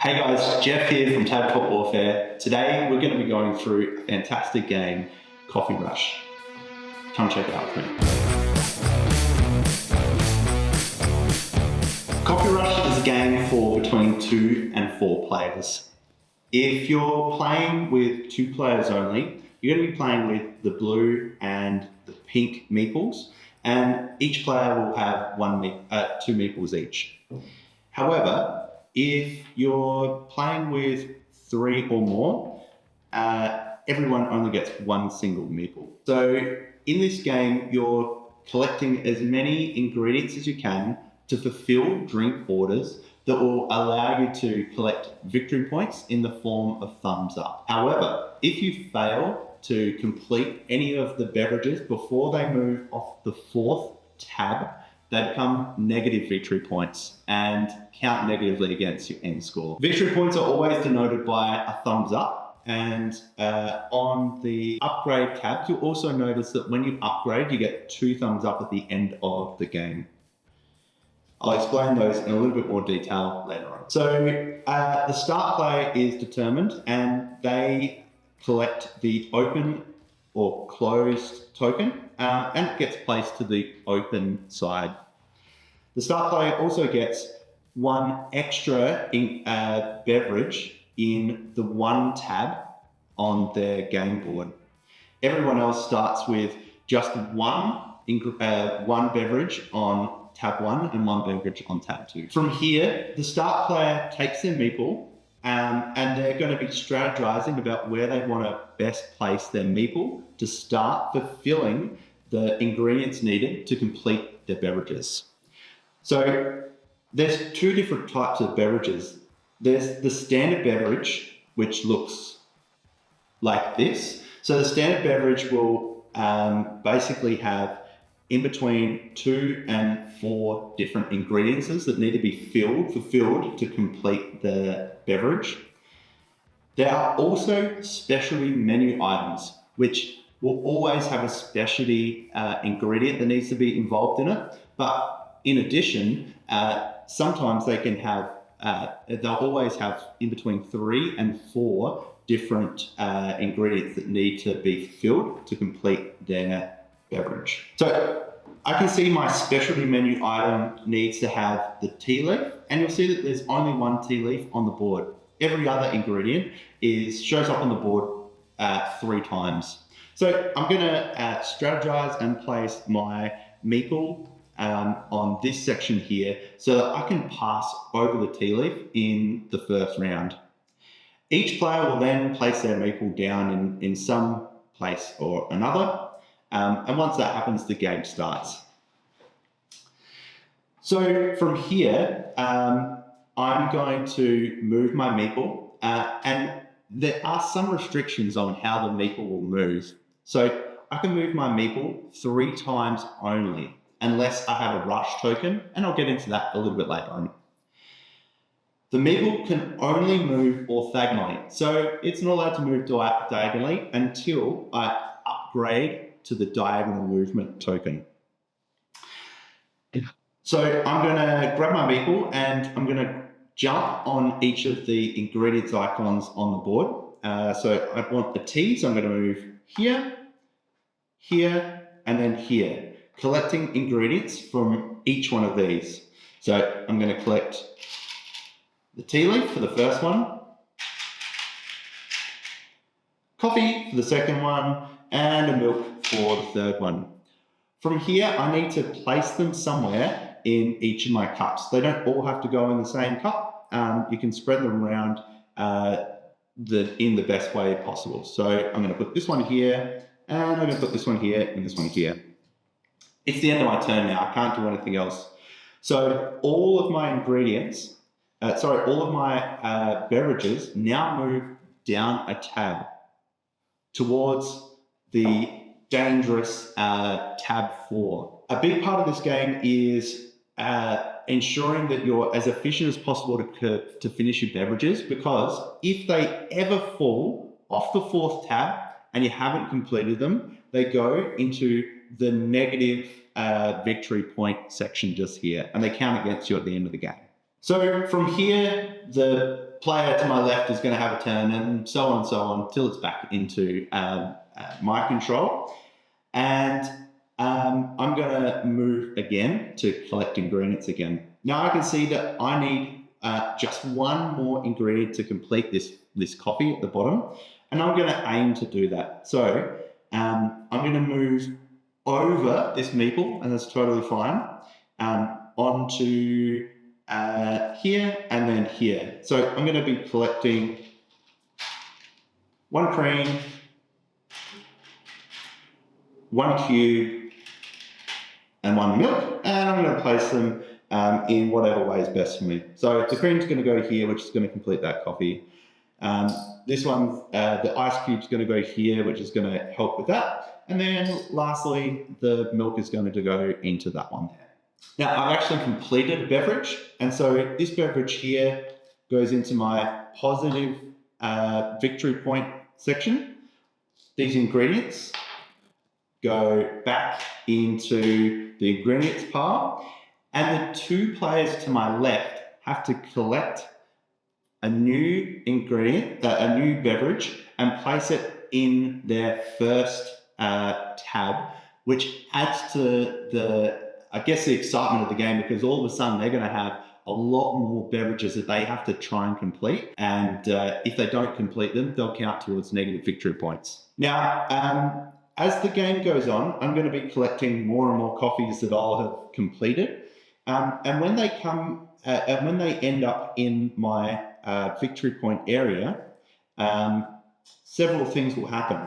Hey guys, Jeff here from Tabletop Warfare. Today we're going to be going through a fantastic game, Coffee Rush. Come check it out with me. Coffee Rush is a game for between 2 and 4 players. If you're playing with 2 players only, you're going to be playing with the blue and the pink meeples, and each player will have 2 meeples each. However, if you're playing with 3 or more, everyone only gets 1 single meeple. So in this game, you're collecting as many ingredients as you can to fulfill drink orders that will allow you to collect victory points in the form of thumbs up. However, if you fail to complete any of the beverages before they move off the 4th tab, they become negative victory points and count negatively against your end score. Victory points are always denoted by a thumbs up, and on the upgrade tab, you'll also notice that when you upgrade, you get 2 thumbs up at the end of the game. I'll explain those in a little bit more detail later on. So the start player is determined, and they collect the open or closed token, and it gets placed to the open side. The start player also gets 1 extra beverage in the 1 tab on their game board. Everyone else starts with just one beverage on tab 1 and 1 beverage on tab 2. From here, the start player takes their meeple, and they're going to be strategizing about where they want to best place their meeple to start fulfilling the ingredients needed to complete their beverages. So there's 2 different types of beverages. There's the standard beverage, which looks like this. So the standard beverage will basically have in between 2 and 4 different ingredients that need to be fulfilled to complete the beverage. There are also specialty menu items, which will always have a specialty ingredient that needs to be involved in it. But in addition, sometimes they can have, they'll always have in between 3 and 4 different ingredients that need to be filled to complete their beverage. So I can see my specialty menu item needs to have the tea leaf, and you'll see that there's only 1 tea leaf on the board. Every other ingredient shows up on the board 3 times. So I'm going to strategize and place my meeple on this section here so that I can pass over the tea leaf in the first round. Each player will then place their meeple down in some place or another, and once that happens, the game starts. So from here, I'm going to move my meeple, and there are some restrictions on how the meeple will move. So I can move my meeple 3 times only, unless I have a rush token, and I'll get into that a little bit later on. The meeple can only move orthogonally, so it's not allowed to move diagonally until I upgrade to the diagonal movement token. So I'm going to grab my meeple and I'm going to jump on each of the ingredients icons on the board. So I want the tea, so I'm going to move here, here, and then here, collecting ingredients from each one of these. So I'm going to collect the tea leaf for the first one, coffee for the second one, and a milk for the third one. From here, I need to place them somewhere in each of my cups. They don't all have to go in the same cup. You can spread them around in the best way possible. So I'm going to put this one here, and I'm going to put this one here, and this one here. It's the end of my turn now. I can't do anything else. So all of my ingredients, all of my beverages now move down a tab towards the dangerous tab 4. A big part of this game is ensuring that you're as efficient as possible to finish your beverages, because if they ever fall off the 4th tab and you haven't completed them, they go into the negative victory point section just here, and they count against you at the end of the game. So from here, the player to my left is going to have a turn, and so on till it's back into my control. And I'm going to move again to collect ingredients again. Now I can see that I need just one more ingredient to complete this coffee at the bottom, and I'm going to aim to do that. So I'm going to move over this meeple, and that's totally fine, onto here and then here. So I'm going to be collecting one cream, one cube, and one milk, and I'm going to place them in whatever way is best for me. So the cream's going to go here, which is going to complete that coffee. This one, the ice cube's going to go here, which is going to help with that. And then lastly, the milk is going to go into that one there. Now I've actually completed a beverage, and so this beverage here goes into my positive victory point section. These ingredients go back into the ingredients pile, and the two players to my left have to collect a new ingredient, a new beverage, and place it in their first tab, which adds to the excitement of the game, because all of a sudden they're going to have a lot more beverages that they have to try and complete, and if they don't complete them, they'll count towards negative victory points. Now, as the game goes on, I'm going to be collecting more and more coffees that I'll have completed, and when they end up in my victory point area, several things will happen.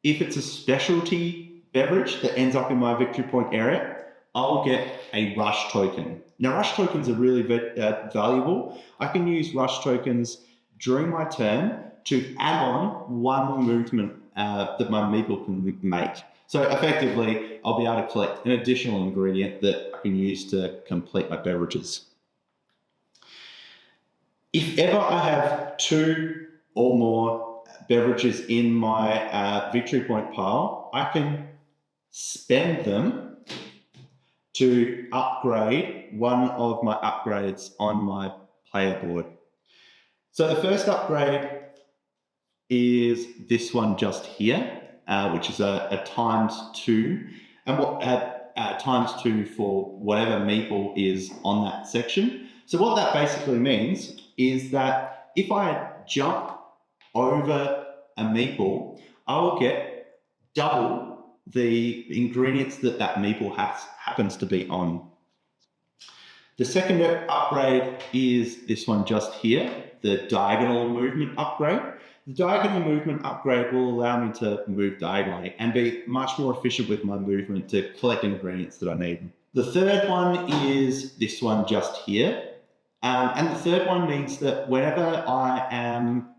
If it's a specialty beverage that ends up in my victory point area, I'll get a rush token. Now, rush tokens are really valuable. I can use rush tokens during my turn to add on one movement that my meeple can make. So effectively, I'll be able to collect an additional ingredient that I can use to complete my beverages. If ever I have two or more beverages in my victory point pile, I can spend them to upgrade one of my upgrades on my player board. So the first upgrade is this one just here, which is a ×2, and ×2 for whatever meeple is on that section. So what that basically means is that if I jump over a meeple, I will get double the ingredients that meeple happens to be on. The second upgrade is this one just here, the diagonal movement upgrade. The diagonal movement upgrade will allow me to move diagonally and be much more efficient with my movement to collect ingredients that I need. The third one is this one just here. And the third one means that whenever I am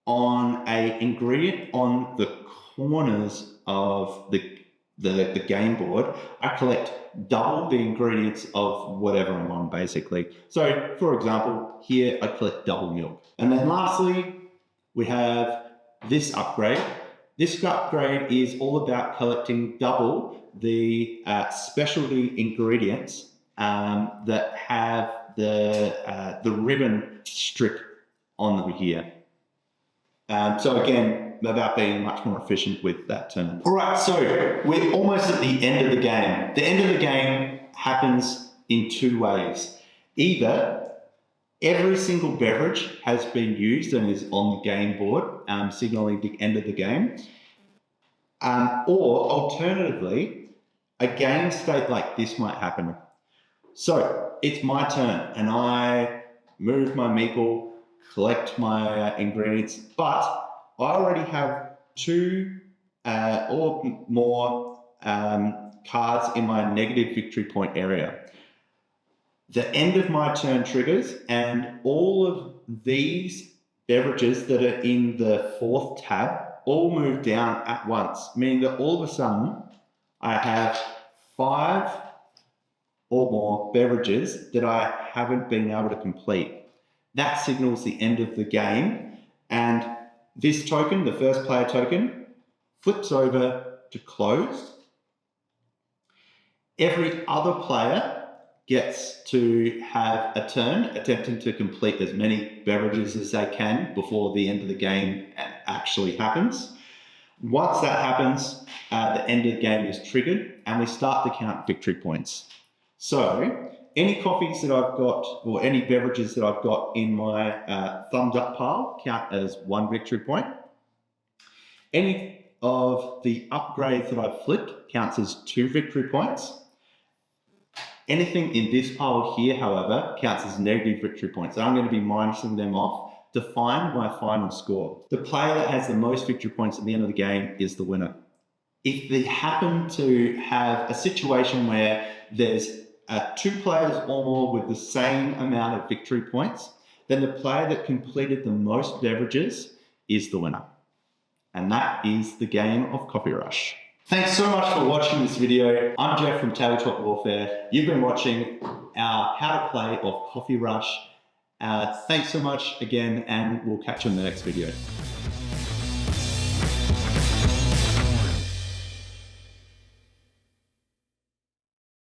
on an ingredient on the corners of the game board, I collect double the ingredients of whatever I'm on, basically. So, for example, here I collect double milk. And then lastly, we have this upgrade. This upgrade is all about collecting double the specialty ingredients that have the ribbon strip on them here. So again, about being much more efficient with that turn. All right, so we're almost at the end of the game. The end of the game happens in two ways. Either every single beverage has been used and is on the game board, signaling the end of the game, or alternatively, a game state like this might happen. So it's my turn, and I move my meeple, collect my ingredients, but I already have two or more cards in my negative victory point area. The end of my turn triggers, and all of these beverages that are in the fourth tab all move down at once, meaning that all of a sudden I have 5 or more beverages that I haven't been able to complete. That signals the end of the game, and this token, the first player token, flips over to closed. Every other player gets to have a turn, attempting to complete as many beverages as they can before the end of the game actually happens. Once that happens, the end of the game is triggered and we start to count victory points. So any coffees that I've got or any beverages that I've got in my thumbs up pile count as 1 victory point. Any of the upgrades that I've flipped counts as 2 victory points. Anything in this pile here, however, counts as negative victory points. So I'm going to be minusing them off to find my final score. The player that has the most victory points at the end of the game is the winner. If they happen to have a situation where there's 2 players or more with the same amount of victory points, then the player that completed the most beverages is the winner. And that is the game of Coffee Rush. Thanks so much for watching this video. I'm Jeff from Tabletop Warfare. You've been watching our How to Play of Coffee Rush. Thanks so much again, and we'll catch you in the next video.